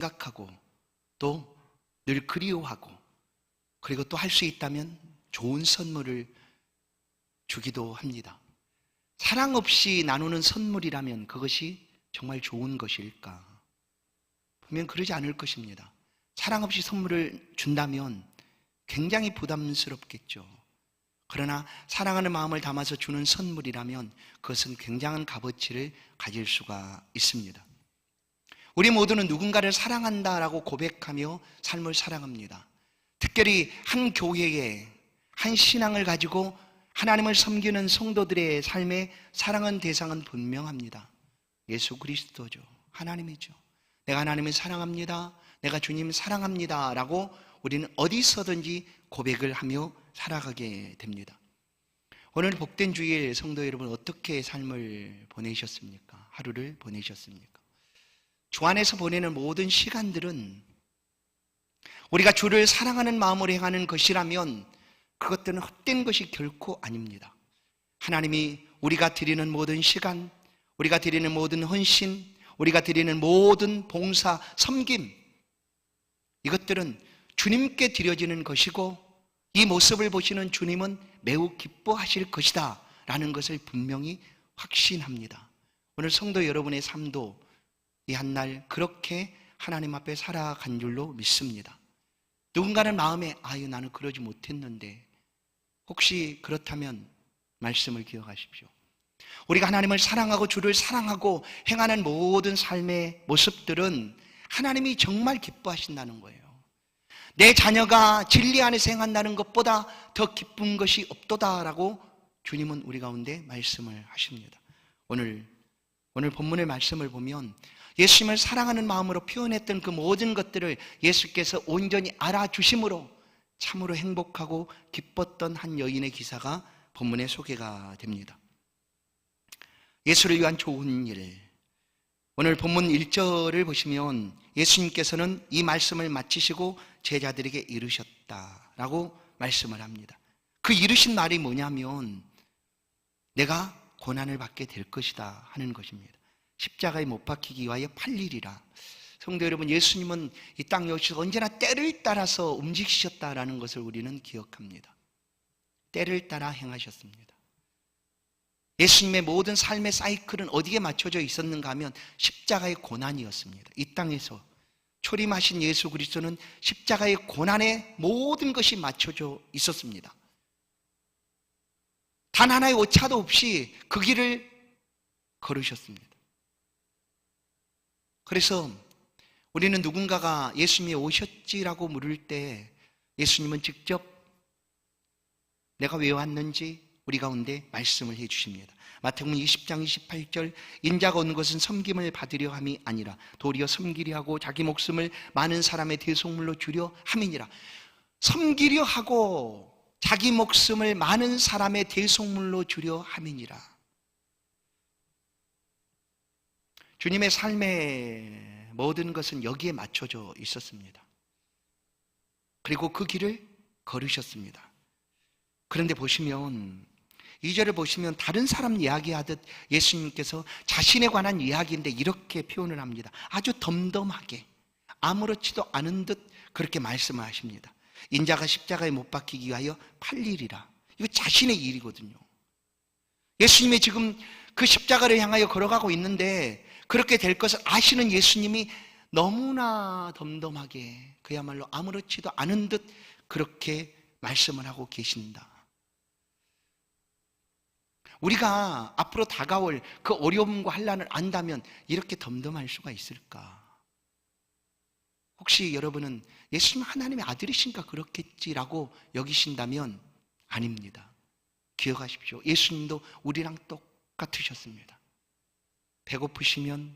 생각하고 또 늘 그리워하고, 그리고 또 할 수 있다면 좋은 선물을 주기도 합니다. 사랑 없이 나누는 선물이라면 그것이 정말 좋은 것일까? 분명 그러지 않을 것입니다. 사랑 없이 선물을 준다면 굉장히 부담스럽겠죠. 그러나 사랑하는 마음을 담아서 주는 선물이라면 그것은 굉장한 값어치를 가질 수가 있습니다. 우리 모두는 누군가를 사랑한다라고 고백하며 삶을 살아갑니다. 특별히 한 교회에 한 신앙을 가지고 하나님을 섬기는 성도들의 삶에 사랑한 대상은 분명합니다. 예수 그리스도죠. 하나님이죠. 내가 하나님을 사랑합니다, 내가 주님 사랑합니다 라고 우리는 어디서든지 고백을 하며 살아가게 됩니다. 오늘 복된 주일 성도 여러분, 어떻게 삶을 보내셨습니까? 하루를 보내셨습니까? 주 안에서 보내는 모든 시간들은 우리가 주를 사랑하는 마음으로 행하는 것이라면 그것들은 헛된 것이 결코 아닙니다. 하나님이 우리가 드리는 모든 시간, 우리가 드리는 모든 헌신, 우리가 드리는 모든 봉사, 섬김, 이것들은 주님께 드려지는 것이고 이 모습을 보시는 주님은 매우 기뻐하실 것이다 라는 것을 분명히 확신합니다. 오늘 성도 여러분의 삶도 이 한날 그렇게 하나님 앞에 살아간 줄로 믿습니다. 누군가는 마음에 나는 그러지 못했는데, 혹시 그렇다면 말씀을 기억하십시오. 우리가 하나님을 사랑하고 주를 사랑하고 행하는 모든 삶의 모습들은 하나님이 정말 기뻐하신다는 거예요. 내 자녀가 진리 안에서 행한다는 것보다 더 기쁜 것이 없도다라고 주님은 우리 가운데 말씀을 하십니다. 오늘 본문의 말씀을 보면 예수님을 사랑하는 마음으로 표현했던 그 모든 것들을 예수께서 온전히 알아주심으로 참으로 행복하고 기뻤던 한 여인의 기사가 본문에 소개가 됩니다. 예수를 위한 좋은 일, 오늘 본문 1절을 보시면 예수님께서는 이 말씀을 마치시고 제자들에게 이르셨다라고 말씀을 합니다. 그 이르신 말이 뭐냐면 내가 고난을 받게 될 것이다 하는 것입니다. 십자가에 못 박히기 위하여 팔리리라. 성도 여러분, 예수님은 이 땅에 오셔서 언제나 때를 따라서 움직이셨다라는 것을 우리는 기억합니다. 때를 따라 행하셨습니다. 예수님의 모든 삶의 사이클은 어디에 맞춰져 있었는가 하면 십자가의 고난이었습니다. 이 땅에서 초림하신 예수 그리스도는 십자가의 고난에 모든 것이 맞춰져 있었습니다. 단 하나의 오차도 없이 그 길을 걸으셨습니다. 그래서 우리는 누군가가 예수님이 오셨지라고 물을 때 예수님은 직접 내가 왜 왔는지 우리 가운데 말씀을 해 주십니다. 마태복음 20장 28절, 인자가 온 것은 섬김을 받으려 함이 아니라 도리어 섬기려 하고 자기 목숨을 많은 사람의 대속물로 주려 함이니라. 섬기려 하고 자기 목숨을 많은 사람의 대속물로 주려 함이니라. 주님의 삶의 모든 것은 여기에 맞춰져 있었습니다. 그리고 그 길을 걸으셨습니다. 그런데 보시면 2절을 보시면 다른 사람 이야기하듯 예수님께서 자신에 관한 이야기인데 이렇게 표현을 합니다. 아주 덤덤하게 아무렇지도 않은 듯 그렇게 말씀을 하십니다. 인자가 십자가에 못 박히기 위하여 팔리리라. 이거 자신의 일이거든요. 예수님이 지금 그 십자가를 향하여 걸어가고 있는데 그렇게 될 것을 아시는 예수님이 너무나 덤덤하게 그야말로 아무렇지도 않은 듯 그렇게 말씀을 하고 계신다. 우리가 앞으로 다가올 그 어려움과 환난을 안다면 이렇게 덤덤할 수가 있을까? 혹시 여러분은 예수님 하나님의 아들이신가 그렇겠지라고 여기신다면 아닙니다. 기억하십시오. 예수님도 우리랑 똑같으셨습니다. 배고프시면,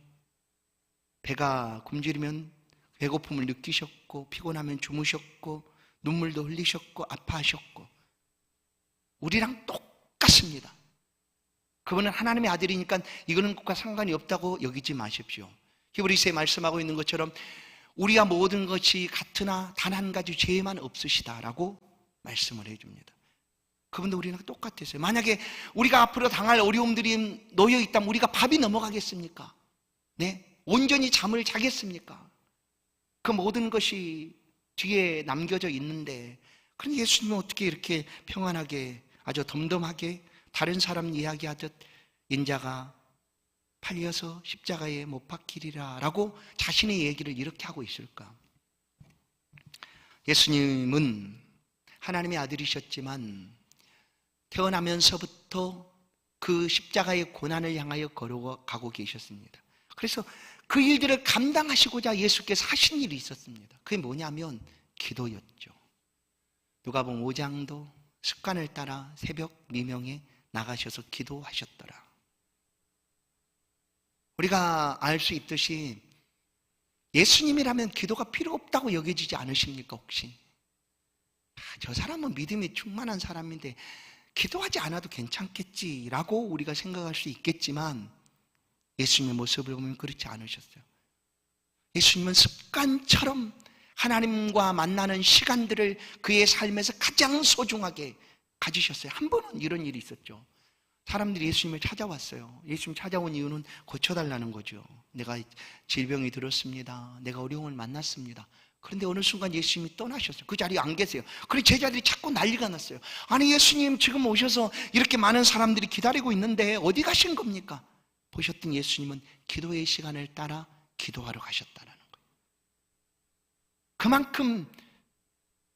배가 굶주리면 배고픔을 느끼셨고, 피곤하면 주무셨고, 눈물도 흘리셨고, 아파하셨고, 우리랑 똑같습니다. 그분은 하나님의 아들이니까 이거는 그것과 상관이 없다고 여기지 마십시오. 히브리서에 말씀하고 있는 것처럼 우리와 모든 것이 같으나 단 한 가지 죄만 없으시다라고 말씀을 해줍니다. 그분도 우리랑 똑같았어요. 만약에 우리가 앞으로 당할 어려움들이 놓여 있다면 우리가 밥이 넘어가겠습니까? 네? 온전히 잠을 자겠습니까? 그 모든 것이 뒤에 남겨져 있는데, 그럼 예수님은 어떻게 이렇게 평안하게, 아주 덤덤하게 다른 사람 이야기하듯 인자가 팔려서 십자가에 못 박히리라 라고 자신의 얘기를 이렇게 하고 있을까? 예수님은 하나님의 아들이셨지만 태어나면서부터 그 십자가의 고난을 향하여 걸어가고 계셨습니다. 그래서 그 일들을 감당하시고자 예수께서 하신 일이 있었습니다. 그게 뭐냐면 기도였죠. 누가복음 5장도 습관을 따라 새벽 미명에 나가셔서 기도하셨더라. 우리가 알 수 있듯이 예수님이라면 기도가 필요 없다고 여겨지지 않으십니까 혹시? 저 사람은 믿음이 충만한 사람인데 기도하지 않아도 괜찮겠지라고 우리가 생각할 수 있겠지만 예수님의 모습을 보면 그렇지 않으셨어요. 예수님은 습관처럼 하나님과 만나는 시간들을 그의 삶에서 가장 소중하게 가지셨어요. 한 번은 이런 일이 있었죠. 사람들이 예수님을 찾아왔어요. 예수님 찾아온 이유는 고쳐달라는 거죠. 내가 질병이 들었습니다. 내가 어려움을 만났습니다. 그런데 어느 순간 예수님이 떠나셨어요. 그 자리에 안 계세요. 그래 제자들이 자꾸 난리가 났어요. 아니 예수님 지금 오셔서 이렇게 많은 사람들이 기다리고 있는데 어디 가신 겁니까? 보셨더니 예수님은 기도의 시간을 따라 기도하러 가셨다는 거예요. 그만큼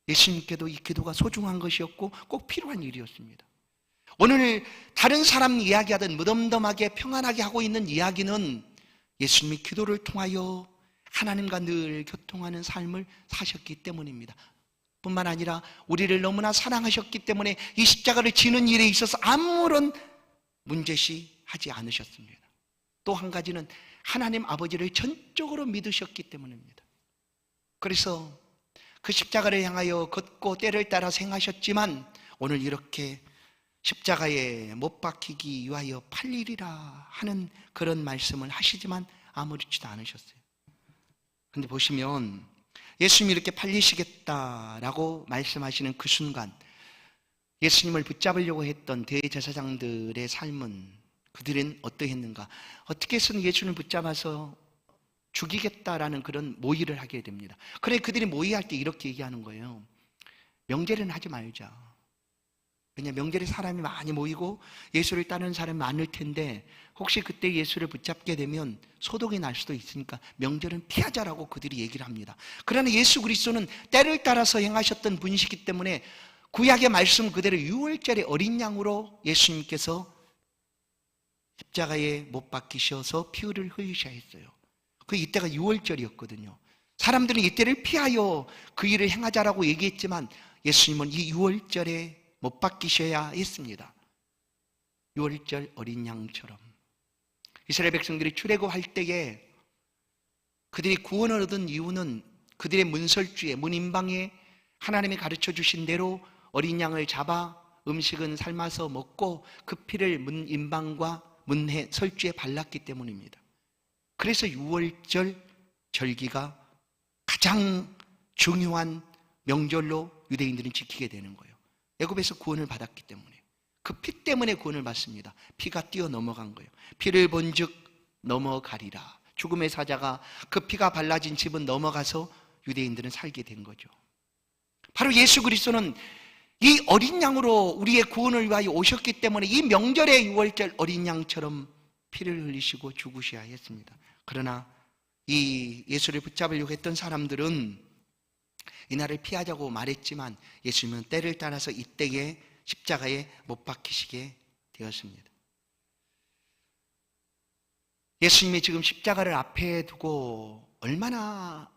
예수님께도 이 기도가 소중한 것이었고 꼭 필요한 일이었습니다. 오늘 다른 사람 이야기하듯 무덤덤하게 평안하게 하고 있는 이야기는 예수님이 기도를 통하여 하나님과 늘 교통하는 삶을 사셨기 때문입니다. 뿐만 아니라 우리를 너무나 사랑하셨기 때문에 이 십자가를 지는 일에 있어서 아무런 문제시하지 않으셨습니다. 또 한 가지는 하나님 아버지를 전적으로 믿으셨기 때문입니다. 그래서 그 십자가를 향하여 걷고 때를 따라 생하셨지만 오늘 이렇게 십자가에 못 박히기 위하여 팔리리라 하는 그런 말씀을 하시지만 아무렇지도 않으셨어요. 근데 보시면 예수님이 이렇게 팔리시겠다라고 말씀하시는 그 순간 예수님을 붙잡으려고 했던 대제사장들의 삶은 그들은 어떠했는가? 어떻게 해서는 예수님을 붙잡아서 죽이겠다라는 그런 모의를 하게 됩니다. 그래 그들이 모의할 때 이렇게 얘기하는 거예요. 명제는 하지 말자. 왜냐하면 명절에 사람이 많이 모이고 예수를 따르는 사람이 많을 텐데 혹시 그때 예수를 붙잡게 되면 소동이 날 수도 있으니까 명절은 피하자라고 그들이 얘기를 합니다. 그러나 예수 그리스도는 때를 따라서 행하셨던 분이시기 때문에 구약의 말씀 그대로 유월절의 어린 양으로 예수님께서 십자가에 못 박히셔서 피를 흘리셔야 했어요. 그 이때가 유월절이었거든요. 사람들은 이때를 피하여 그 일을 행하자라고 얘기했지만 예수님은 이 유월절에 못 박히셔야 했습니다. 유월절 어린 양처럼 이스라엘 백성들이 출애굽할 때에 그들이 구원을 얻은 이유는 그들의 문설주에 문인방에 하나님이 가르쳐 주신 대로 어린 양을 잡아 음식은 삶아서 먹고 그 피를 문인방과 문해 설주에 발랐기 때문입니다. 그래서 유월절 절기가 가장 중요한 명절로 유대인들은 지키게 되는 거예요. 애굽에서 구원을 받았기 때문에 그 피 때문에 구원을 받습니다. 피가 뛰어 넘어간 거예요. 피를 본즉 넘어가리라. 죽음의 사자가 그 피가 발라진 집은 넘어가서 유대인들은 살게 된 거죠. 바로 예수 그리스도는 이 어린 양으로 우리의 구원을 위하여 오셨기 때문에 이 명절의 유월절 어린 양처럼 피를 흘리시고 죽으셔야 했습니다. 그러나 이 예수를 붙잡으려고 했던 사람들은 이날을 피하자고 말했지만 예수님은 때를 따라서 이때에 십자가에 못 박히시게 되었습니다. 예수님이 지금 십자가를 앞에 두고 얼마나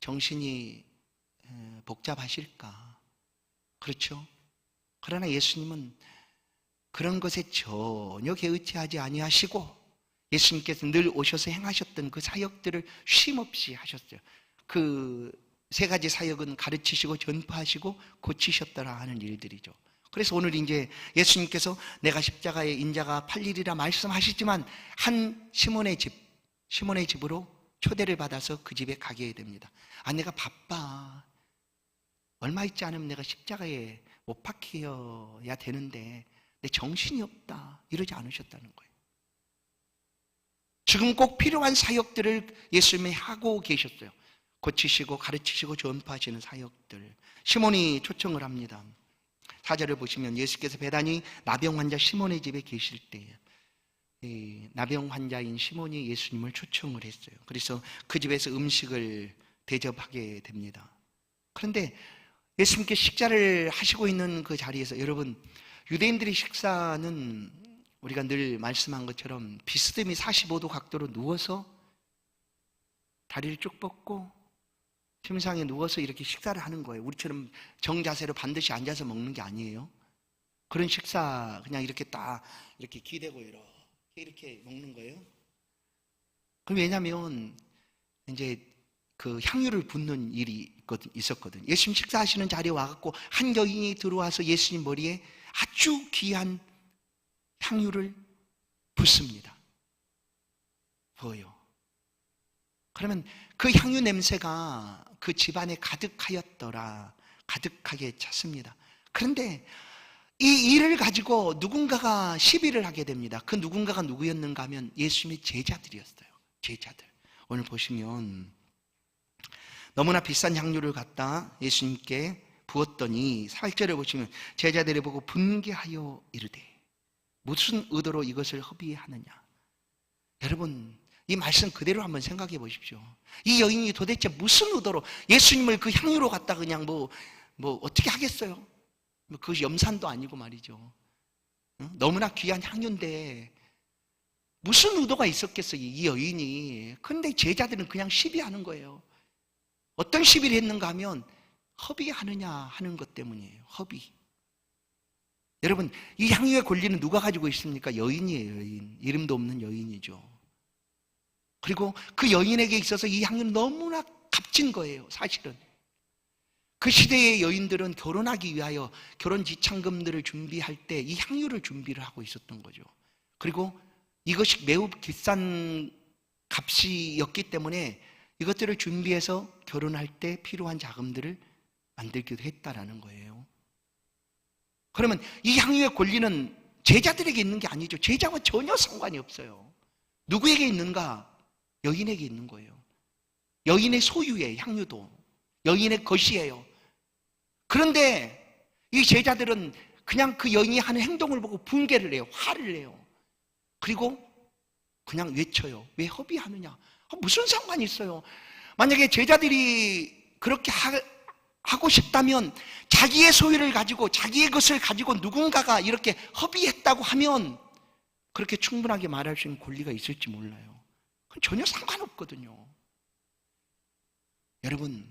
정신이 복잡하실까? 그렇죠? 그러나 예수님은 그런 것에 전혀 개의치하지 아니하시고 예수님께서 늘 오셔서 행하셨던 그 사역들을 쉼없이 하셨어요. 그 세 가지 사역은 가르치시고 전파하시고 고치셨더라 하는 일들이죠. 그래서 오늘 이제 예수님께서 내가 십자가에 인자가 팔리리라 말씀하시지만 한 시몬의 집으로 초대를 받아서 그 집에 가게 됩니다. 아, 내가 바빠. 얼마 있지 않으면 내가 십자가에 못 박혀야 되는데 내 정신이 없다. 이러지 않으셨다는 거예요. 지금 꼭 필요한 사역들을 예수님이 하고 계셨어요. 고치시고 가르치시고 전파하시는 사역들. 시몬이 초청을 합니다. 4절을 보시면 예수께서 배단위 나병 환자 시몬의 집에 계실 때 나병 환자인 시몬이 예수님을 초청을 했어요. 그래서 그 집에서 음식을 대접하게 됩니다. 그런데 예수님께 식사를 하시고 있는 그 자리에서, 여러분, 유대인들의 식사는 우리가 늘 말씀한 것처럼 비스듬히 45도 각도로 누워서 다리를 쭉 뻗고 침상에 누워서 이렇게 식사를 하는 거예요. 우리처럼 정자세로 반드시 앉아서 먹는 게 아니에요. 그런 식사 그냥 이렇게 딱 이렇게 기대고 이렇게 먹는 거예요. 그럼 왜냐하면 이제 그 향유를 붓는 일이 있었거든요. 예수님 식사하시는 자리에 와갖고 한 여인이 들어와서 예수님 머리에 아주 귀한 향유를 붓습니다. 부어요. 그러면 그 향유 냄새가 그 집안에 가득하였더라. 가득하게 찼습니다. 그런데 이 일을 가지고 누군가가 시비를 하게 됩니다. 그 누군가가 누구였는가 하면 예수님의 제자들이었어요. 제자들. 오늘 보시면 너무나 비싼 향유를 갖다 예수님께 부었더니 8절에 보시면 제자들이 보고 분개하여 이르되 무슨 의도로 이것을 허비하느냐. 여러분, 이 말씀 그대로 한번 생각해 보십시오. 이 여인이 도대체 무슨 의도로 예수님을 그 향유로 갖다 그냥 뭐 어떻게 하겠어요? 그것이 염산도 아니고 말이죠. 너무나 귀한 향유인데 무슨 의도가 있었겠어요, 이 여인이. 그런데 제자들은 그냥 시비하는 거예요. 어떤 시비를 했는가 하면 허비하느냐 하는 것 때문이에요. 허비. 여러분, 이 향유의 권리는 누가 가지고 있습니까? 여인이에요. 여인. 이름도 없는 여인이죠. 그리고 그 여인에게 있어서 이 향유는 너무나 값진 거예요. 사실은 그 시대의 여인들은 결혼하기 위하여 결혼 지참금들을 준비할 때 이 향유를 준비를 하고 있었던 거죠. 그리고 이것이 매우 비싼 값이었기 때문에 이것들을 준비해서 결혼할 때 필요한 자금들을 만들기도 했다라는 거예요. 그러면 이 향유의 권리는 제자들에게 있는 게 아니죠. 제자와 전혀 상관이 없어요. 누구에게 있는가? 여인에게 있는 거예요. 여인의 소유의 향유도 여인의 것이에요. 그런데 이 제자들은 그냥 그 여인이 하는 행동을 보고 분개를 해요. 화를 내요. 그리고 그냥 외쳐요. 왜 허비하느냐? 무슨 상관이 있어요? 만약에 제자들이 그렇게 하고 싶다면 자기의 소유를 가지고 자기의 것을 가지고 누군가가 이렇게 허비했다고 하면 그렇게 충분하게 말할 수 있는 권리가 있을지 몰라요. 그건 전혀 상관없거든요. 여러분,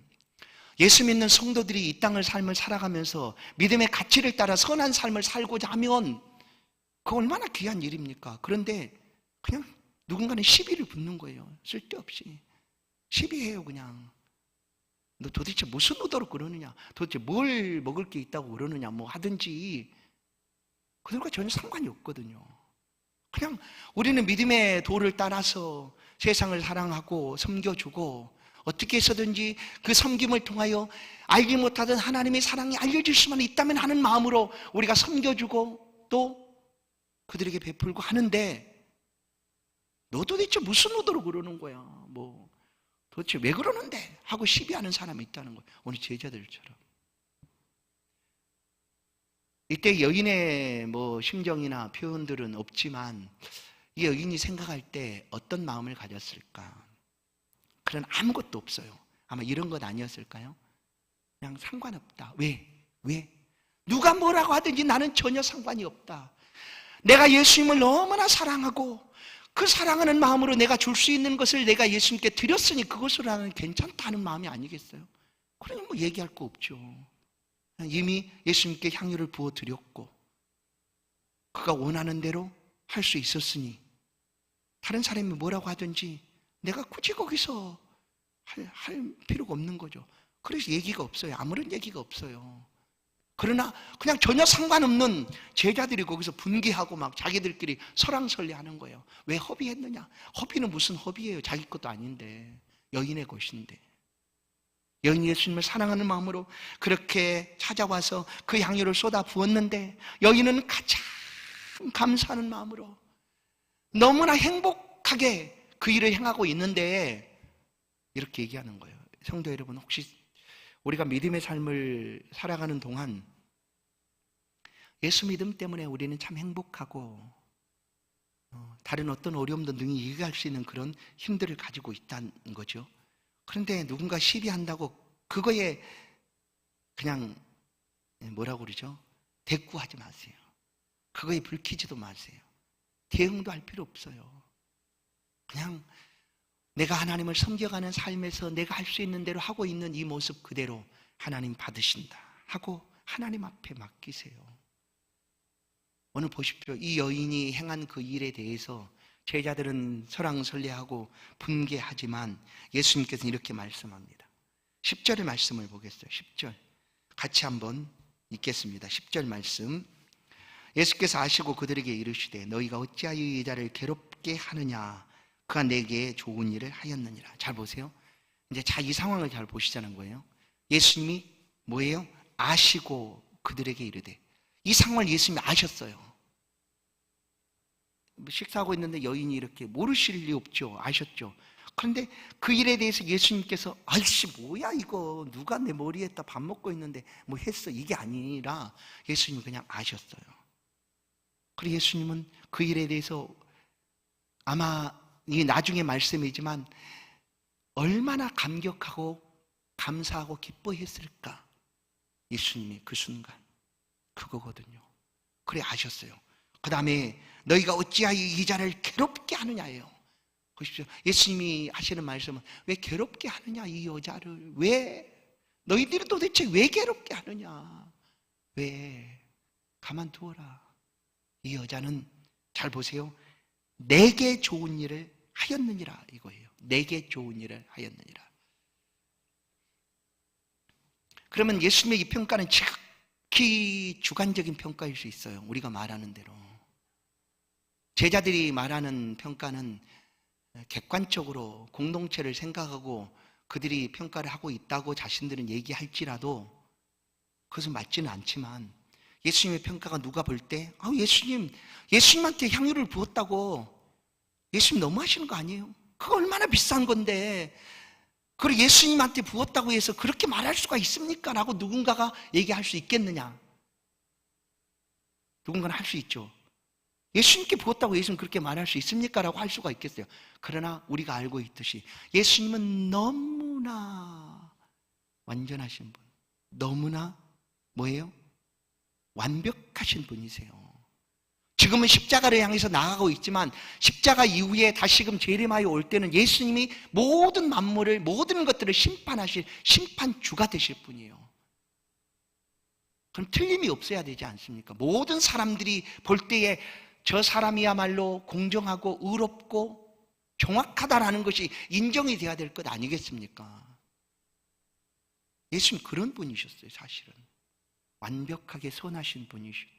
예수 믿는 성도들이 이 땅을 삶을 살아가면서 믿음의 가치를 따라 선한 삶을 살고자 하면 그거 얼마나 귀한 일입니까? 그런데 그냥 누군가는 시비를 붙는 거예요. 쓸데없이 시비해요. 그냥 너 도대체 무슨 의도로 그러느냐, 도대체 뭘 먹을 게 있다고 그러느냐, 뭐 하든지 그들과 전혀 상관이 없거든요. 그냥 우리는 믿음의 도를 따라서 세상을 사랑하고 섬겨주고 어떻게 해서든지 그 섬김을 통하여 알지 못하던 하나님의 사랑이 알려질 수만 있다면 하는 마음으로 우리가 섬겨주고 또 그들에게 베풀고 하는데, 너 도대체 무슨 의도로 그러는 거야, 뭐 도대체 왜 그러는데 하고 시비하는 사람이 있다는 거예요. 오늘 제자들처럼. 이때 여인의 뭐 심정이나 표현들은 없지만 이 여인이 생각할 때 어떤 마음을 가졌을까? 그런 아무것도 없어요. 아마 이런 것 아니었을까요? 그냥 상관없다. 왜? 누가 뭐라고 하든지 나는 전혀 상관이 없다. 내가 예수님을 너무나 사랑하고 그 사랑하는 마음으로 내가 줄 수 있는 것을 내가 예수님께 드렸으니 그것으로 나는 괜찮다는 마음이 아니겠어요? 그러니 뭐 얘기할 거 없죠. 이미 예수님께 향유를 부어드렸고 그가 원하는 대로 할 수 있었으니 다른 사람이 뭐라고 하든지 내가 굳이 거기서 할 필요가 없는 거죠. 그래서 얘기가 없어요. 아무런 얘기가 없어요. 그러나 그냥 전혀 상관없는 제자들이 거기서 분개하고 막 자기들끼리 설왕설래하는 거예요. 왜 허비했느냐? 허비는 무슨 허비예요? 자기 것도 아닌데, 여인의 것인데. 여인이 예수님을 사랑하는 마음으로 그렇게 찾아와서 그 향유를 쏟아 부었는데 여인은 가장 감사하는 마음으로 너무나 행복하게 그 일을 행하고 있는데 이렇게 얘기하는 거예요. 성도 여러분, 혹시 우리가 믿음의 삶을 살아가는 동안 예수 믿음 때문에 우리는 참 행복하고 다른 어떤 어려움도 능히 이겨갈 수 있는 그런 힘들을 가지고 있다는 거죠. 그런데 누군가 시비한다고 그거에 그냥 뭐라고 그러죠? 대꾸하지 마세요. 그거에 불키지도 마세요. 대응도 할 필요 없어요. 그냥 내가 하나님을 섬겨가는 삶에서 내가 할 수 있는 대로 하고 있는 이 모습 그대로 하나님 받으신다 하고 하나님 앞에 맡기세요. 오늘 보십시오. 이 여인이 행한 그 일에 대해서 제자들은 설왕설래하고 분개하지만 예수님께서는 이렇게 말씀합니다. 10절의 말씀을 보겠어요. 10절 같이 한번 읽겠습니다. 10절 말씀. 예수께서 아시고 그들에게 이르시되 너희가 어찌하여 이 여자를 괴롭게 하느냐, 그가 내게 좋은 일을 하였느니라. 잘 보세요. 이제 이 상황을 잘 보시자는 거예요. 예수님이 뭐예요? 아시고 그들에게 이르되, 이 상황을 예수님이 아셨어요. 식사하고 있는데 여인이 이렇게 모르실 리 없죠. 아셨죠. 그런데 그 일에 대해서 예수님께서 아이씨 뭐야 이거, 누가 내 머리에다 밥 먹고 있는데 뭐 했어, 이게 아니라 예수님이 그냥 아셨어요. 그리고 예수님은 그 일에 대해서 아마 이 나중에 말씀이지만 얼마나 감격하고 감사하고 기뻐했을까. 예수님이 그 순간 그거거든요. 그래 아셨어요. 그 다음에 너희가 어찌하여 이 자를 괴롭게 하느냐예요. 보십시오. 예수님이 하시는 말씀은 왜 괴롭게 하느냐, 이 여자를. 왜? 너희들이 도대체 왜 괴롭게 하느냐. 왜? 가만두어라. 이 여자는 잘 보세요. 내게 좋은 일을 하였느니라 이거예요. 내게 좋은 일을 하였느니라. 그러면 예수님의 이 평가는 지극히 주관적인 평가일 수 있어요. 우리가 말하는 대로. 제자들이 말하는 평가는 객관적으로 공동체를 생각하고 그들이 평가를 하고 있다고 자신들은 얘기할지라도 그것은 맞지는 않지만 예수님의 평가가 누가 볼 때 예수님한테 향유를 부었다고 예수님 너무하시는 거 아니에요? 그거 얼마나 비싼 건데 그리고 예수님한테 부었다고 해서 그렇게 말할 수가 있습니까? 라고 누군가가 얘기할 수 있겠느냐? 누군가는 할 수 있죠. 예수님께 부었다고 예수님 그렇게 말할 수 있습니까? 라고 할 수가 있겠어요. 그러나 우리가 알고 있듯이 예수님은 너무나 완전하신 분, 너무나 뭐예요? 완벽하신 분이세요. 지금은 십자가를 향해서 나아가고 있지만 십자가 이후에 다시금 재림하여 올 때는 예수님이 모든 만물을, 모든 것들을 심판하실 심판주가 되실 분이에요. 그럼 틀림이 없어야 되지 않습니까? 모든 사람들이 볼 때에 저 사람이야말로 공정하고 의롭고 정확하다라는 것이 인정이 돼야 될 것 아니겠습니까? 예수님 그런 분이셨어요. 사실은 완벽하게 선하신 분이시죠.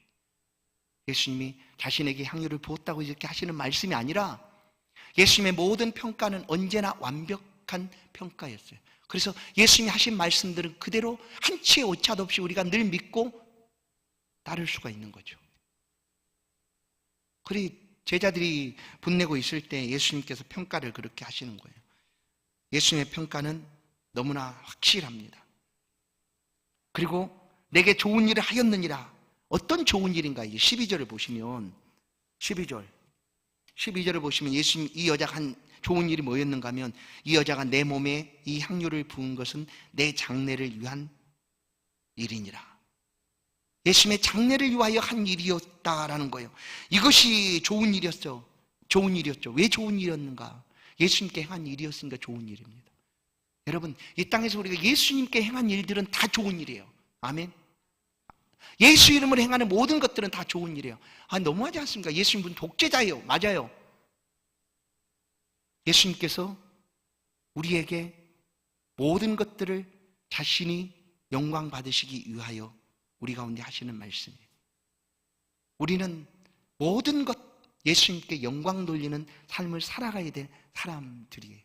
예수님이 자신에게 향유를 부었다고 이렇게 하시는 말씀이 아니라 예수님의 모든 평가는 언제나 완벽한 평가였어요. 그래서 예수님이 하신 말씀들은 그대로 한치의 오차도 없이 우리가 늘 믿고 따를 수가 있는 거죠. 그리 제자들이 분내고 있을 때 예수님께서 평가를 그렇게 하시는 거예요. 예수님의 평가는 너무나 확실합니다. 그리고 내게 좋은 일을 하였느니라. 어떤 좋은 일인가? 이제 12절을 보시면 12절을 보시면 예수님 이 여자가 한 좋은 일이 뭐였는가 하면 이 여자가 내 몸에 이 향유를 부은 것은 내 장례를 위한 일이니라. 예수님의 장례를 위하여 한 일이었다라는 거예요. 이것이 좋은 일이었죠. 좋은 일이었죠. 왜 좋은 일이었는가? 예수님께 행한 일이었으니까 좋은 일입니다. 여러분, 이 땅에서 우리가 예수님께 행한 일들은 다 좋은 일이에요. 아멘. 예수 이름으로 행하는 모든 것들은 다 좋은 일이에요. 너무하지 않습니까? 예수님은 독재자예요. 맞아요. 예수님께서 우리에게 모든 것들을 자신이 영광 받으시기 위하여 우리 가운데 하시는 말씀이에요. 우리는 모든 것 예수님께 영광 돌리는 삶을 살아가야 될 사람들이에요.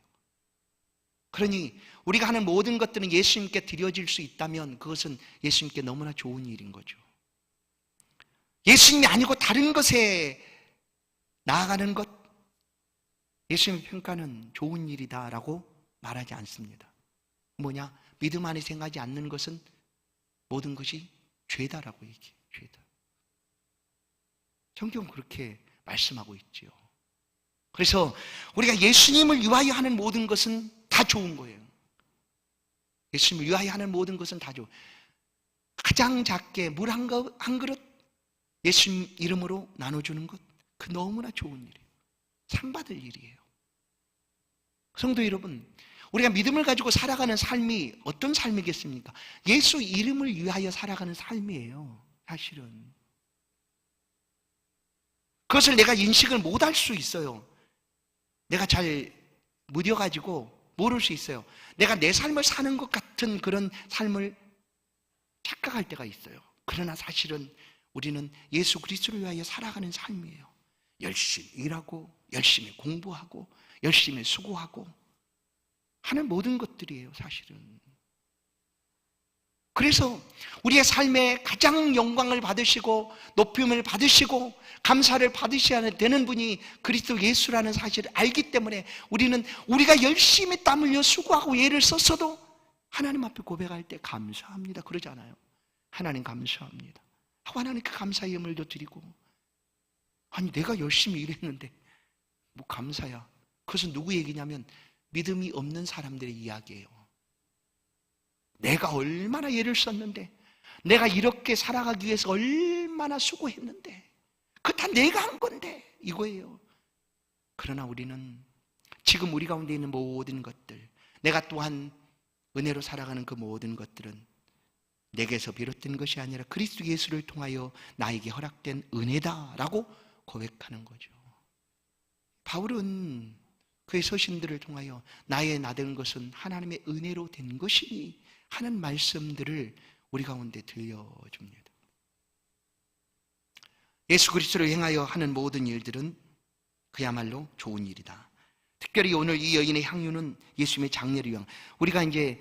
그러니 우리가 하는 모든 것들은 예수님께 드려질 수 있다면 그것은 예수님께 너무나 좋은 일인 거죠. 예수님이 아니고 다른 것에 나아가는 것, 예수님의 평가는 좋은 일이다라고 말하지 않습니다. 뭐냐? 믿음 안에 생각하지 않는 것은 모든 것이 죄다라고 얘기해요. 죄다. 성경은 그렇게 말씀하고 있지요. 그래서 우리가 예수님을 위하여 하는 모든 것은 다 좋은 거예요. 예수님을 위하여 하는 모든 것은 다 좋은. 가장 작게 물 한 그릇 예수님 이름으로 나눠주는 것, 그 너무나 좋은 일이에요. 상 받을 일이에요. 성도 여러분, 우리가 믿음을 가지고 살아가는 삶이 어떤 삶이겠습니까? 예수 이름을 위하여 살아가는 삶이에요. 사실은 그것을 내가 인식을 못할 수 있어요. 내가 잘 무뎌가지고 모를 수 있어요. 내가 내 삶을 사는 것 같은 그런 삶을 착각할 때가 있어요. 그러나 사실은 우리는 예수 그리스도를 위하여 살아가는 삶이에요. 열심히 일하고 열심히 공부하고 열심히 수고하고 하는 모든 것들이에요. 사실은. 그래서 우리의 삶에 가장 영광을 받으시고 높임을 받으시고 감사를 받으셔야 되는 분이 그리스도 예수라는 사실을 알기 때문에 우리는 우리가 열심히 땀 흘려 수고하고 애를 썼어도 하나님 앞에 고백할 때 감사합니다 그러잖아요. 하나님 감사합니다 하고 하나님께 감사의 예물도 드리고, 아니 내가 열심히 일했는데 뭐 감사야. 그것은 누구 얘기냐면 믿음이 없는 사람들의 이야기예요. 내가 얼마나 애를 썼는데, 내가 이렇게 살아가기 위해서 얼마나 수고했는데, 그거 다 내가 한 건데 이거예요. 그러나 우리는 지금 우리 가운데 있는 모든 것들, 내가 또한 은혜로 살아가는 그 모든 것들은 내게서 비롯된 것이 아니라 그리스도 예수를 통하여 나에게 허락된 은혜다라고 고백하는 거죠. 바울은 그의 서신들을 통하여 나의 나된 것은 하나님의 은혜로 된 것이니 하는 말씀들을 우리 가운데 들려줍니다. 예수 그리스도를 행하여 하는 모든 일들은 그야말로 좋은 일이다. 특별히 오늘 이 여인의 향유는 예수님의 장례를 위한, 우리가 이제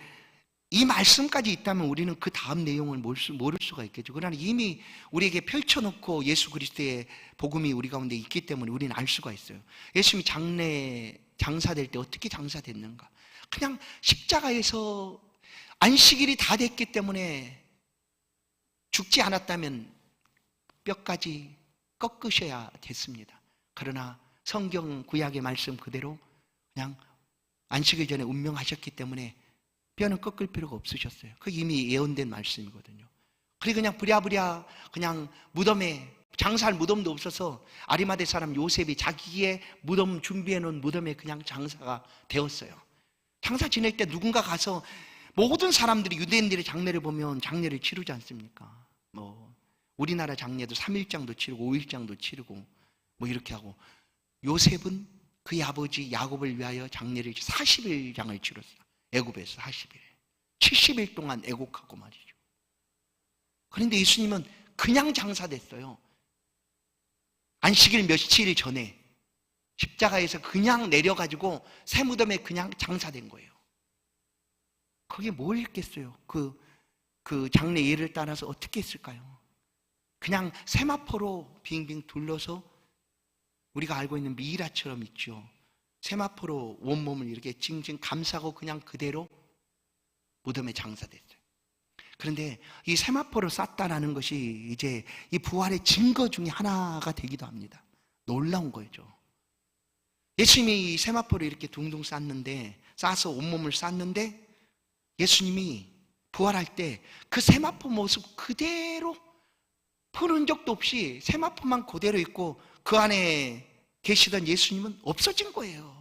이 말씀까지 있다면 우리는 그 다음 내용을 모를 수가 있겠죠. 그러나 이미 우리에게 펼쳐놓고 예수 그리스도의 복음이 우리 가운데 있기 때문에 우리는 알 수가 있어요. 예수님이 장사될 때 어떻게 장사됐는가? 그냥 십자가에서 안식일이 다 됐기 때문에 죽지 않았다면 뼈까지 꺾으셔야 됐습니다. 그러나 성경 구약의 말씀 그대로 그냥 안식일 전에 운명하셨기 때문에 뼈는 꺾을 필요가 없으셨어요. 그 이미 예언된 말씀이거든요. 그리고 그냥 부랴부랴 그냥 무덤에, 장사할 무덤도 없어서 아리마대 사람 요셉이 자기의 무덤 준비해 놓은 무덤에 그냥 장사가 되었어요. 장사 지낼 때 누군가 가서, 모든 사람들이 유대인들의 장례를 보면 장례를 치르지 않습니까? 뭐 우리나라 장례도 3일장도 치르고 5일장도 치르고 뭐 이렇게 하고, 요셉은 그의 아버지 야곱을 위하여 장례를 40일장을 치렀어요. 애굽에서 40일 70일 동안 애곡하고 말이죠. 그런데 예수님은 그냥 장사됐어요. 안식일 며칠 전에 십자가에서 그냥 내려가지고 새 무덤에 그냥 장사된 거예요. 그게 뭘 했겠어요? 그 장례 예를 따라서 어떻게 했을까요? 그냥 세마포로 빙빙 둘러서 우리가 알고 있는 미이라처럼 있죠. 세마포로 온몸을 이렇게 징징 감싸고 그냥 그대로 무덤에 장사됐어요. 그런데 이 세마포로 쌌다라는 것이 이제 이 부활의 증거 중에 하나가 되기도 합니다. 놀라운 거죠. 예수님이 이 세마포를 이렇게 둥둥 싸서 온몸을 쌌는데, 예수님이 부활할 때 그 세마포 모습 그대로 푸는 적도 없이 세마포만 그대로 있고 그 안에 계시던 예수님은 없어진 거예요.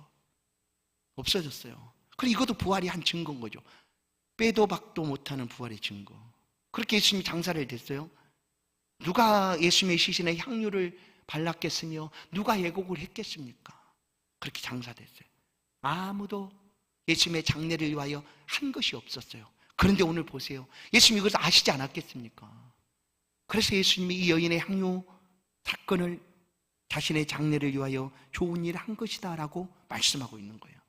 없어졌어요. 그리고 이것도 부활이 한 증거인 거죠. 빼도 박도 못하는 부활의 증거. 그렇게 예수님이 장사를 됐어요. 누가 예수님의 시신에 향유를 발랐겠으며 누가 예곡을 했겠습니까? 그렇게 장사됐어요. 아무도 예수님의 장례를 위하여 한 것이 없었어요. 그런데 오늘 보세요. 예수님이 이것을 아시지 않았겠습니까? 그래서 예수님이 이 여인의 향유 사건을 자신의 장례를 위하여 좋은 일을 한 것이다 라고 말씀하고 있는 거예요.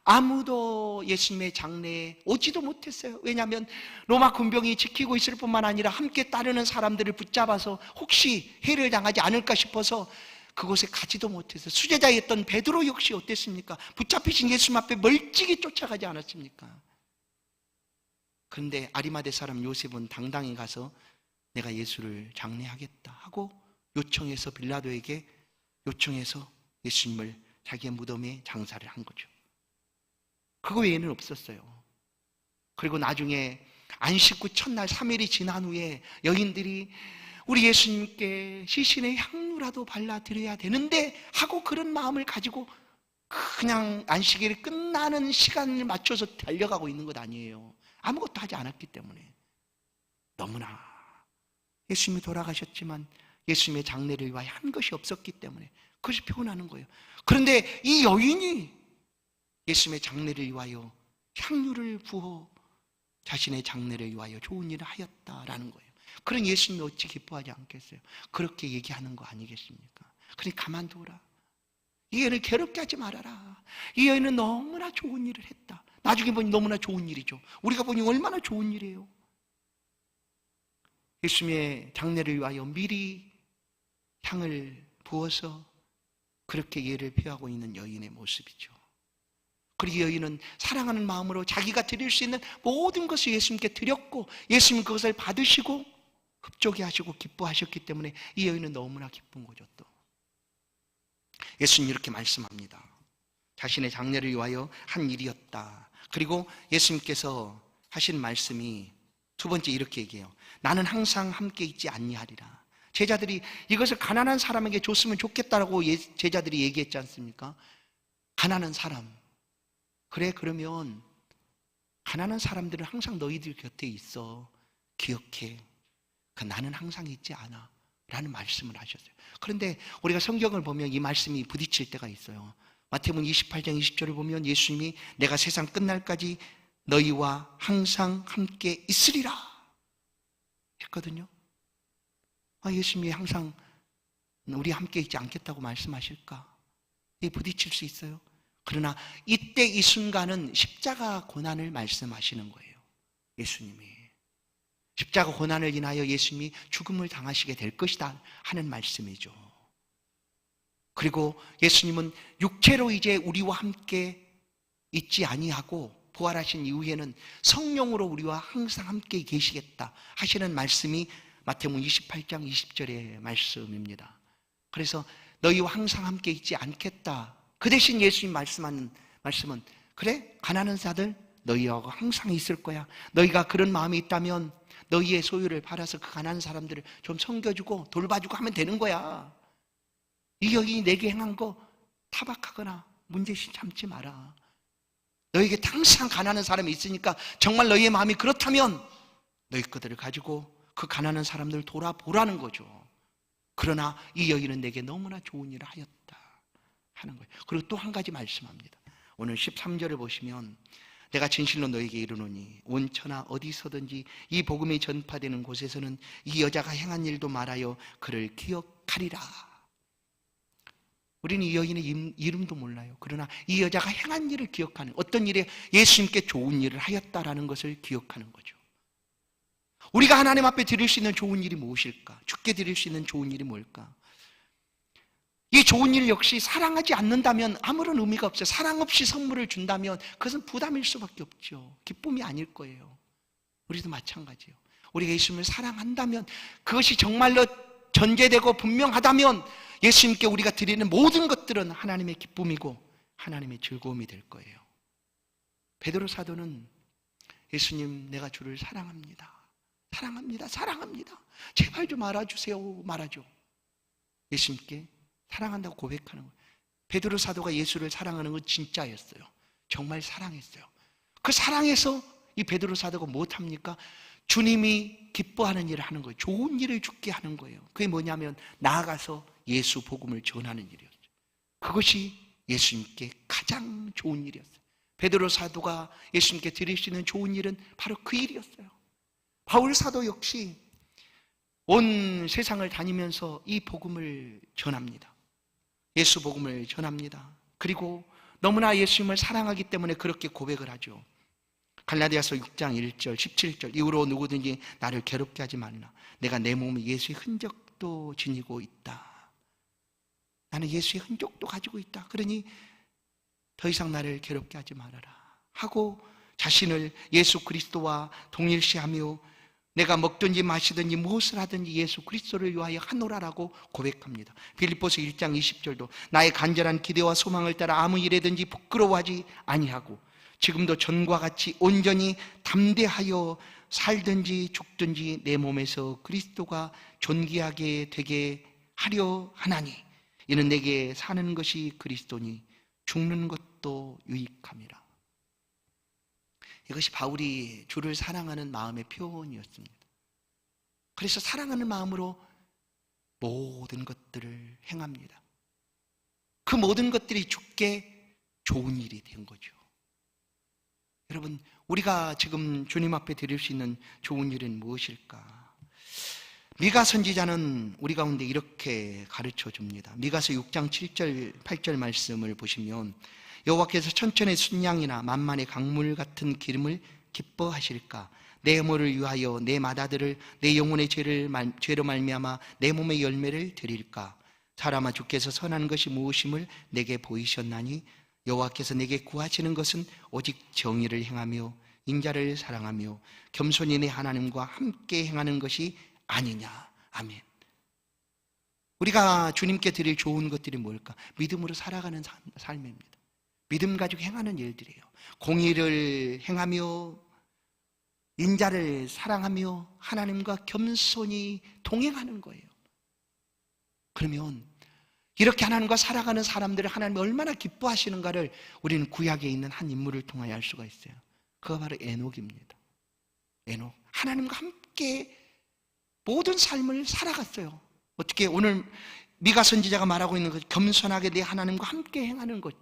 아무도 예수님의 장례에 오지도 못했어요. 왜냐하면 로마 군병이 지키고 있을 뿐만 아니라 함께 따르는 사람들을 붙잡아서 혹시 해를 당하지 않을까 싶어서 그곳에 가지도 못했어요. 수제자였던 베드로 역시 어땠습니까? 붙잡히신 예수님 앞에 멀찍이 쫓아가지 않았습니까? 그런데 아리마대 사람 요셉은 당당히 가서 내가 예수를 장례하겠다 하고 요청해서 빌라도에게 요청해서 예수님을 자기의 무덤에 장사를 한 거죠. 그거 외에는 없었어요. 그리고 나중에 안식 후 첫날 3일이 지난 후에 여인들이 우리 예수님께 시신의 향유라도 발라드려야 되는데 하고 그런 마음을 가지고 그냥 안식일이 끝나는 시간을 맞춰서 달려가고 있는 것 아니에요. 아무것도 하지 않았기 때문에. 너무나 예수님이 돌아가셨지만 예수님의 장례를 위하여 한 것이 없었기 때문에 그것이 표현하는 거예요. 그런데 이 여인이 예수님의 장례를 위하여 향유를 부어 자신의 장례를 위하여 좋은 일을 하였다라는 거예요. 그런 예수님이 어찌 기뻐하지 않겠어요? 그렇게 얘기하는 거 아니겠습니까? 그러니 가만두어라. 이 여인을 괴롭게 하지 말아라. 이 여인은 너무나 좋은 일을 했다. 나중에 보니 너무나 좋은 일이죠. 우리가 보니 얼마나 좋은 일이에요. 예수님의 장례를 위하여 미리 향을 부어서 그렇게 예를 표하고 있는 여인의 모습이죠. 그리고 이 여인은 사랑하는 마음으로 자기가 드릴 수 있는 모든 것을 예수님께 드렸고 예수님 그것을 받으시고 흡족해 하시고 기뻐하셨기 때문에 이 여인은 너무나 기쁜 거죠. 또 예수님 이렇게 말씀합니다. 자신의 장례를 위하여 한 일이었다. 그리고 예수님께서 하신 말씀이 두 번째 이렇게 얘기해요. 나는 항상 함께 있지 아니하리라. 제자들이 이것을 가난한 사람에게 줬으면 좋겠다라고 제자들이 얘기했지 않습니까? 가난한 사람. 그래, 그러면 가난한 사람들은 항상 너희들 곁에 있어. 기억해. 나는 항상 있지 않아 라는 말씀을 하셨어요. 그런데 우리가 성경을 보면 이 말씀이 부딪힐 때가 있어요. 마태복음 28장 20절을 보면 예수님이 내가 세상 끝날까지 너희와 항상 함께 있으리라 했거든요. 예수님이 항상 우리 함께 있지 않겠다고 말씀하실까? 이게 부딪힐 수 있어요. 그러나 이때 이 순간은 십자가 고난을 말씀하시는 거예요. 예수님이 십자가 고난을 인하여 예수님이 죽음을 당하시게 될 것이다 하는 말씀이죠. 그리고 예수님은 육체로 이제 우리와 함께 있지 아니하고 부활하신 이후에는 성령으로 우리와 항상 함께 계시겠다 하시는 말씀이 마태복음 28장 20절의 말씀입니다. 그래서 너희와 항상 함께 있지 않겠다. 그 대신 예수님 말씀하는 말씀은 그래? 가난한 자들 너희하고 항상 있을 거야. 너희가 그런 마음이 있다면 너희의 소유를 팔아서 그 가난한 사람들을 좀 섬겨주고 돌봐주고 하면 되는 거야. 이 여인이 내게 행한 거 타박하거나 문제시 삼지 마라. 너에게 항상 가난한 사람이 있으니까 정말 너희의 마음이 그렇다면 너희 것들을 가지고 그 가난한 사람들을 돌아보라는 거죠. 그러나 이 여인은 내게 너무나 좋은 일을 하였다 하는 거예요. 그리고 또 한 가지 말씀합니다. 오늘 13절을 보시면 내가 진실로 너에게 이르노니 온 천하 어디서든지 이 복음이 전파되는 곳에서는 이 여자가 행한 일도 말하여 그를 기억하리라. 우리는 이 여인의 이름도 몰라요. 그러나 이 여자가 행한 일을 기억하는, 어떤 일에 예수님께 좋은 일을 하였다라는 것을 기억하는 거죠. 우리가 하나님 앞에 드릴 수 있는 좋은 일이 무엇일까? 주께 드릴 수 있는 좋은 일이 뭘까? 이 좋은 일 역시 사랑하지 않는다면 아무런 의미가 없어요. 사랑 없이 선물을 준다면 그것은 부담일 수밖에 없죠. 기쁨이 아닐 거예요. 우리도 마찬가지예요. 우리가 예수님을 사랑한다면, 그것이 정말로 전제되고 분명하다면 예수님께 우리가 드리는 모든 것들은 하나님의 기쁨이고 하나님의 즐거움이 될 거예요. 베드로 사도는 예수님, 내가 주를 사랑합니다. 사랑합니다. 사랑합니다. 제발 좀 알아주세요. 말하죠. 예수님께 사랑한다고 고백하는 거예요. 베드로 사도가 예수를 사랑하는 건 진짜였어요. 정말 사랑했어요. 그 사랑에서 이 베드로 사도가 못합니까? 주님이 기뻐하는 일을 하는 거예요. 좋은 일을 주게 하는 거예요. 그게 뭐냐면 나아가서 예수 복음을 전하는 일이었죠. 그것이 예수님께 가장 좋은 일이었어요. 베드로 사도가 예수님께 드릴 수 있는 좋은 일은 바로 그 일이었어요. 바울 사도 역시 온 세상을 다니면서 이 복음을 전합니다. 예수 복음을 전합니다. 그리고 너무나 예수님을 사랑하기 때문에 그렇게 고백을 하죠. 갈라디아서 6장 1절 17절 이후로 누구든지 나를 괴롭게 하지 말라. 내가 내 몸에 예수의 흔적도 지니고 있다. 나는 예수의 흔적도 가지고 있다. 그러니 더 이상 나를 괴롭게 하지 말아라 하고 자신을 예수 그리스도와 동일시하며 내가 먹든지 마시든지 무엇을 하든지 예수 그리스도를 위하여 하노라라고 고백합니다. 빌립보서 1장 20절도 나의 간절한 기대와 소망을 따라 아무 일에든지 부끄러워하지 아니하고 지금도 전과 같이 온전히 담대하여 살든지 죽든지 내 몸에서 그리스도가 존귀하게 되게 하려 하나니 이는 내게 사는 것이 그리스도니 죽는 것도 유익함이라. 이것이 바울이 주를 사랑하는 마음의 표현이었습니다. 그래서 사랑하는 마음으로 모든 것들을 행합니다. 그 모든 것들이 주께 좋은 일이 된 거죠. 여러분, 우리가 지금 주님 앞에 드릴 수 있는 좋은 일은 무엇일까? 미가 선지자는 우리 가운데 이렇게 가르쳐 줍니다. 미가서 6장 7절 8절 말씀을 보시면 여호와께서 천천의 순양이나 만만의 강물 같은 기름을 기뻐하실까? 내 모를 위하여 내 마다들을 내 영혼의 죄로 말미암아 내 몸의 열매를 드릴까? 사람아 주께서 선한 것이 무엇임을 내게 보이셨나니 여호와께서 내게 구하시는 것은 오직 정의를 행하며 인자를 사랑하며 겸손히 내 하나님과 함께 행하는 것이 아니냐. 아멘. 우리가 주님께 드릴 좋은 것들이 뭘까? 믿음으로 살아가는 삶입니다. 믿음 가지고 행하는 일들이에요. 공의를 행하며 인자를 사랑하며 하나님과 겸손히 동행하는 거예요. 그러면 이렇게 하나님과 살아가는 사람들을 하나님이 얼마나 기뻐하시는가를 우리는 구약에 있는 한 인물을 통하여 알 수가 있어요. 그가 바로 에녹입니다. 에녹. 하나님과 함께 모든 삶을 살아갔어요. 어떻게 오늘 미가 선지자가 말하고 있는 것, 겸손하게 내 하나님과 함께 행하는 것.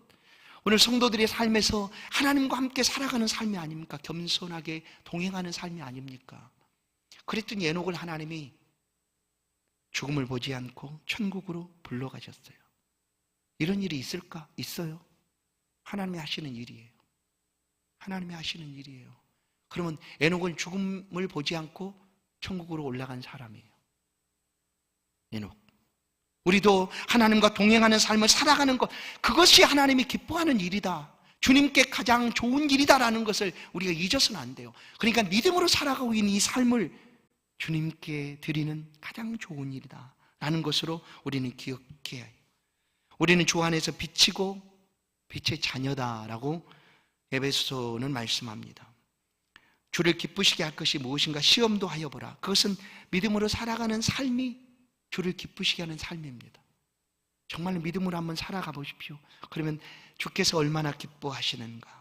오늘 성도들의 삶에서 하나님과 함께 살아가는 삶이 아닙니까? 겸손하게 동행하는 삶이 아닙니까? 그랬더니 에녹을 하나님이 죽음을 보지 않고 천국으로 불러가셨어요. 이런 일이 있을까? 있어요. 하나님이 하시는 일이에요. 하나님이 하시는 일이에요. 그러면 에녹은 죽음을 보지 않고 천국으로 올라간 사람이에요. 에녹. 우리도 하나님과 동행하는 삶을 살아가는 것, 그것이 하나님이 기뻐하는 일이다. 주님께 가장 좋은 일이다라는 것을 우리가 잊어서는 안 돼요. 그러니까 믿음으로 살아가고 있는 이 삶을 주님께 드리는 가장 좋은 일이다 라는 것으로 우리는 기억해야 해요. 우리는 주 안에서 빛이고 빛의 자녀다라고 에베소서는 말씀합니다. 주를 기쁘시게 할 것이 무엇인가 시험도 하여 보라. 그것은 믿음으로 살아가는 삶이 주를 기쁘시게 하는 삶입니다. 정말 믿음으로 한번 살아가 보십시오. 그러면 주께서 얼마나 기뻐하시는가.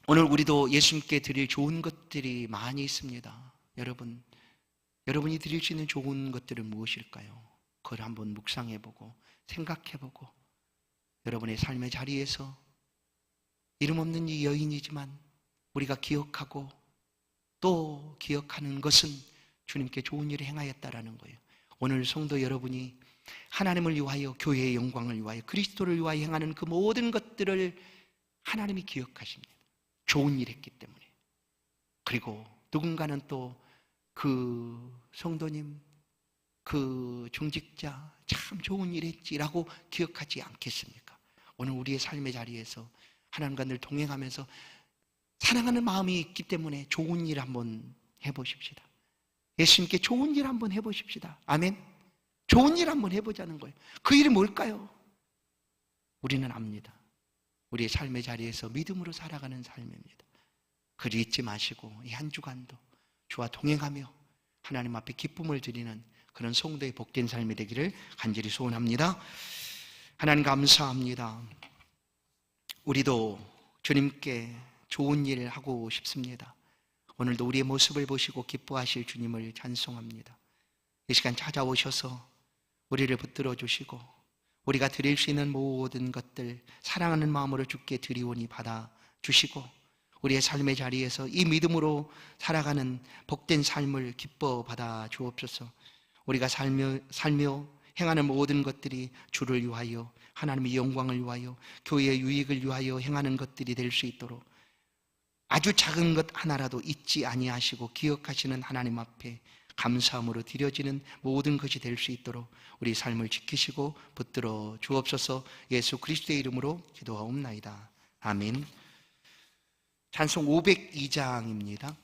오늘 우리도 예수님께 드릴 좋은 것들이 많이 있습니다. 여러분이 드릴 수 있는 좋은 것들은 무엇일까요? 그걸 한번 묵상해보고 생각해보고 여러분의 삶의 자리에서 이름 없는 이 여인이지만 우리가 기억하고 또 기억하는 것은 주님께 좋은 일을 행하였다라는 거예요. 오늘 성도 여러분이 하나님을 위하여 교회의 영광을 위하여 그리스도를 위하여 행하는 그 모든 것들을 하나님이 기억하십니다. 좋은 일 했기 때문에. 그리고 누군가는 또 그 성도님, 그 중직자 참 좋은 일 했지라고 기억하지 않겠습니까? 오늘 우리의 삶의 자리에서 하나님과 늘 동행하면서 사랑하는 마음이 있기 때문에 좋은 일 한번 해보십시다. 예수님께 좋은 일 한번 해보십시다. 아멘. 좋은 일 한번 해보자는 거예요. 그 일이 뭘까요? 우리는 압니다. 우리의 삶의 자리에서 믿음으로 살아가는 삶입니다. 그를 잊지 마시고 이 한 주간도 주와 동행하며 하나님 앞에 기쁨을 드리는 그런 성도의 복된 삶이 되기를 간절히 소원합니다. 하나님 감사합니다. 우리도 주님께 좋은 일 하고 싶습니다. 오늘도 우리의 모습을 보시고 기뻐하실 주님을 찬송합니다. 이 시간 찾아오셔서 우리를 붙들어 주시고 우리가 드릴 수 있는 모든 것들 사랑하는 마음으로 주께 드리오니 받아 주시고 우리의 삶의 자리에서 이 믿음으로 살아가는 복된 삶을 기뻐 받아 주옵소서. 우리가 살며 행하는 모든 것들이 주를 위하여 하나님의 영광을 위하여 교회의 유익을 위하여 행하는 것들이 될 수 있도록 아주 작은 것 하나라도 잊지 아니하시고 기억하시는 하나님 앞에 감사함으로 드려지는 모든 것이 될 수 있도록 우리 삶을 지키시고 붙들어 주옵소서. 예수 그리스도의 이름으로 기도하옵나이다. 아멘. 찬송 502장입니다.